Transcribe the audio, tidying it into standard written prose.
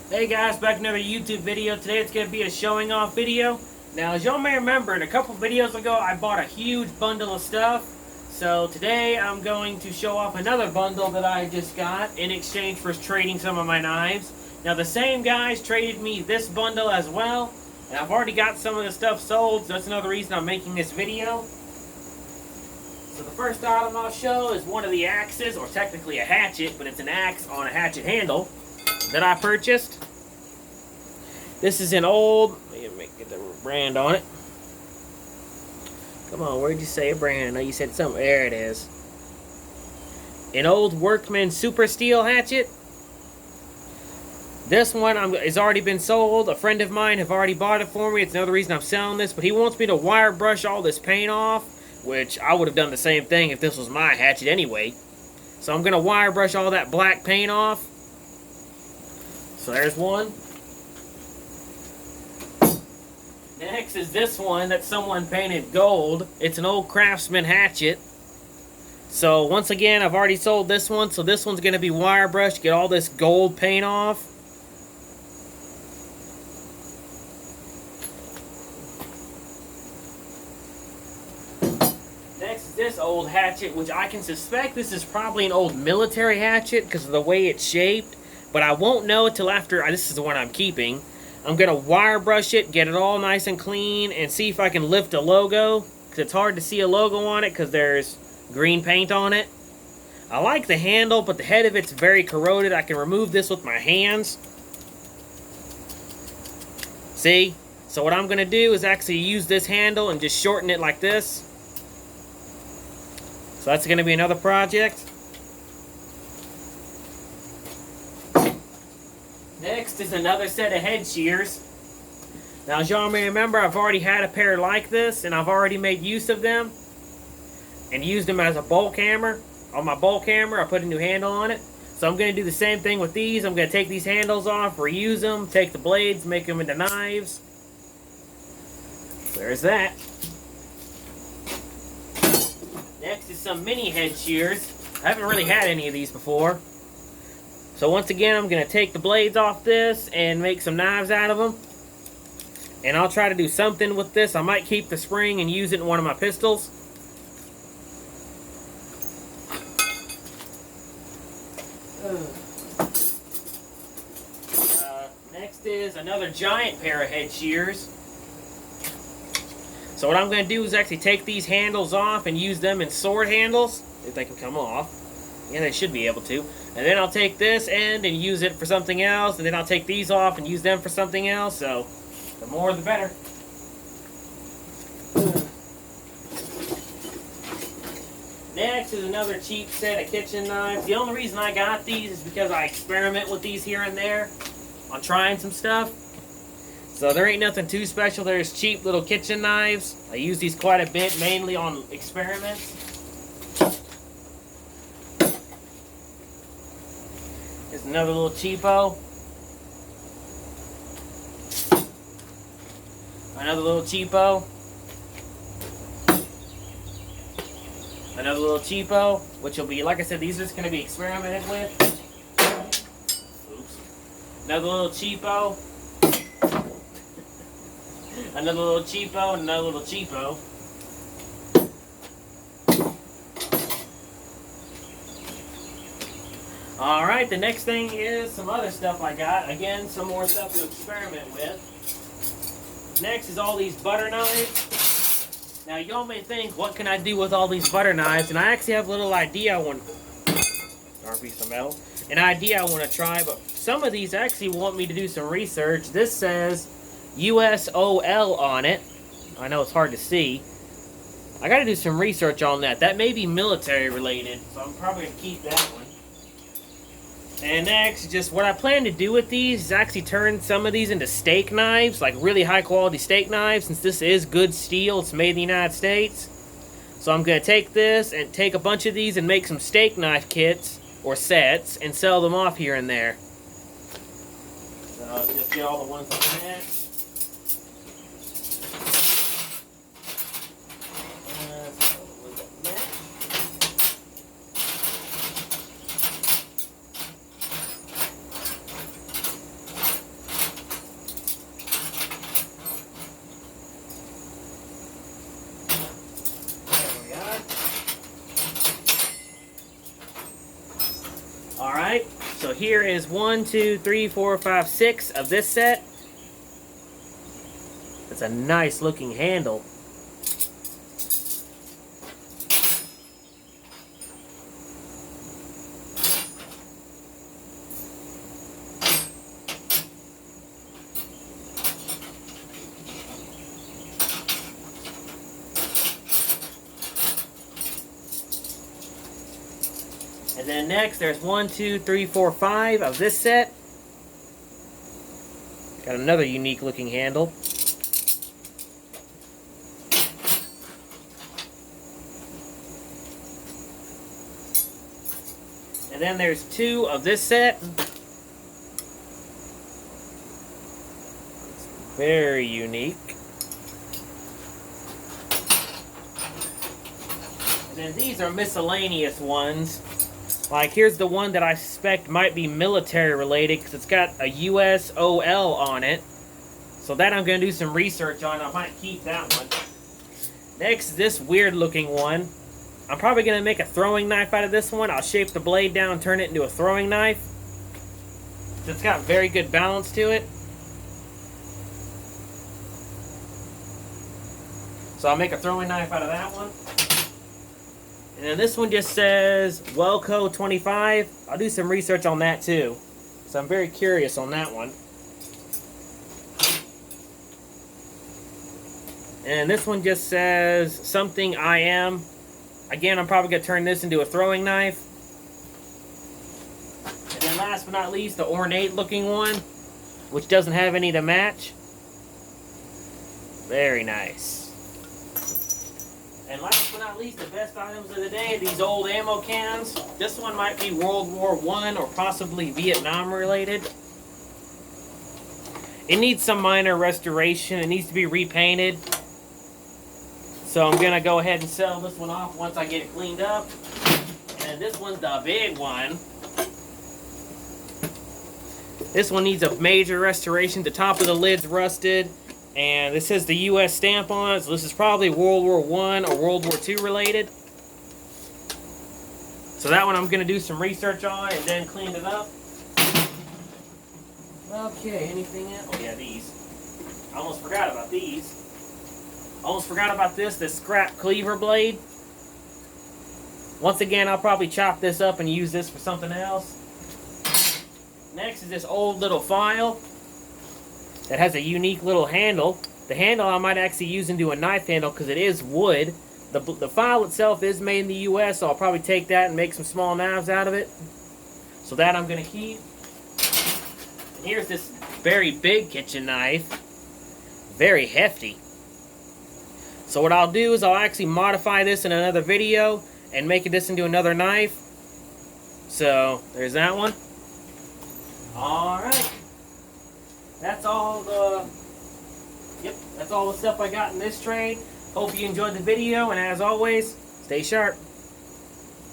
Hey guys, back to another YouTube video. Today it's going to be a showing off video. Now, as y'all may remember, in a couple videos ago, I bought a huge bundle of stuff. So today I'm going to show off another bundle that I just got in exchange for trading some of my knives. Now, the same guys traded me this bundle as well. And I've already got some of the stuff sold, so that's another reason I'm making this video. So the first item I'll show is one of the axes, or technically a hatchet, but it's an axe on a hatchet handle that I purchased. This is an old, let me get the brand on it. Come on, where'd you say a brand? I know you said something. There it is. An old Workman Super Steel hatchet. This one has already been sold. A friend of mine have already bought it for me. It's another reason I'm selling this, but he wants me to wire brush all this paint off, which I would have done the same thing if this was my hatchet anyway. So I'm going to wire brush all that black paint off. So there's one. Next is this one that someone painted gold. It's an old Craftsman hatchet. So once again, I've already sold this one, so this one's going to be wire brushed, get all this gold paint off. Next is this old hatchet, which I can suspect this is probably an old military hatchet because of the way it's shaped. But I won't know until after, this is the one I'm keeping. I'm going to wire brush it, get it all nice and clean, and see if I can lift a logo. Because it's hard to see a logo on it because there's green paint on it. I like the handle, but the head of it's very corroded. I can remove this with my hands. See? So what I'm going to do is actually use this handle and just shorten it like this. So that's going to be another project. Next is another set of head shears. Now, as y'all may remember, I've already had a pair like this, and I've already made use of them and used them as a bulk hammer. On my bulk hammer, I put a new handle on it. So I'm going to do the same thing with these. I'm going to take these handles off, reuse them, take the blades, make them into knives. There's that. Next is some mini head shears. I haven't really had any of these before. So once again, I'm going to take the blades off this and make some knives out of them. And I'll try to do something with this. I might keep the spring and use it in one of my pistols. Next is another giant pair of head shears. So what I'm going to do is actually take these handles off and use them in sword handles, if they can come off. Yeah, they should be able to. And then I'll take this end and use it for something else. And then I'll take these off and use them for something else. So, the more the better. Next is another cheap set of kitchen knives. The only reason I got these is because I experiment with these here and there on trying some stuff. So there ain't nothing too special. There's cheap little kitchen knives. I use these quite a bit, mainly on experiments. Here's another little cheapo. Another little cheapo. Another little cheapo, which will be, like I said, these are just going to be experimented with. Oops. Another little cheapo. Another little cheapo, and another little cheapo. Alright, the next thing is some other stuff I got. Again, some more stuff to experiment with. Next is all these butter knives. Now, y'all may think, what can I do with all these butter knives? And I actually have a little idea I want... Darn piece of metal. An idea I want to try, but some of these actually want me to do some research. This says USOL on it. I know it's hard to see. I got to do some research on that. That may be military related, so I'm probably going to keep that one. And next, just what I plan to do with these is actually turn some of these into steak knives, like really high quality steak knives, since this is good steel, it's made in the United States. So I'm going to take this and take a bunch of these and make some steak knife kits, or sets, and sell them off here and there. So I'll just get all the ones like that. so here is 1, 2, 3, 4, 5, 6 of this set. It's a nice looking handle. And then next, there's 1, 2, 3, 4, 5 of this set. Got another unique looking handle. And then there's 2 of this set. It's very unique. And then these are miscellaneous ones. Like, here's the one that I suspect might be military related because it's got a USOL on it. So that I'm going to do some research on. I might keep that one. Next, this weird looking one. I'm probably going to make a throwing knife out of this one. I'll shape the blade down and turn it into a throwing knife. It's got very good balance to it. So I'll make a throwing knife out of that one. And then this one just says Welco 25. I'll do some research on that too. So I'm very curious on that one. And this one just says Something I Am. Again, I'm probably going to turn this into a throwing knife. And then last but not least, the ornate looking one, which doesn't have any to match. Very nice. And last but not least, the best items of the day, these old ammo cans. This one might be World War I or possibly Vietnam related. It needs some minor restoration. It needs to be repainted. So I'm going to go ahead and sell this one off once I get it cleaned up. And this one's the big one. This one needs a major restoration. The top of the lid's rusted. And this says the U.S. stamp on it, so this is probably World War I or World War II related. So that one I'm going to do some research on and then clean it up. Okay, anything else? Oh yeah, these. I almost forgot about these. Almost forgot about this scrap cleaver blade. Once again, I'll probably chop this up and use this for something else. Next is this old little file that has a unique little handle. The handle I might actually use into a knife handle because it is wood. The file itself is made in the U.S., so I'll probably take that and make some small knives out of it. So that I'm going to keep. And here's this very big kitchen knife. Very hefty. So what I'll do is I'll actually modify this in another video and make this into another knife. So there's that one. Alright. That's all the stuff I got in this trade. Hope you enjoyed the video, and as always, stay sharp.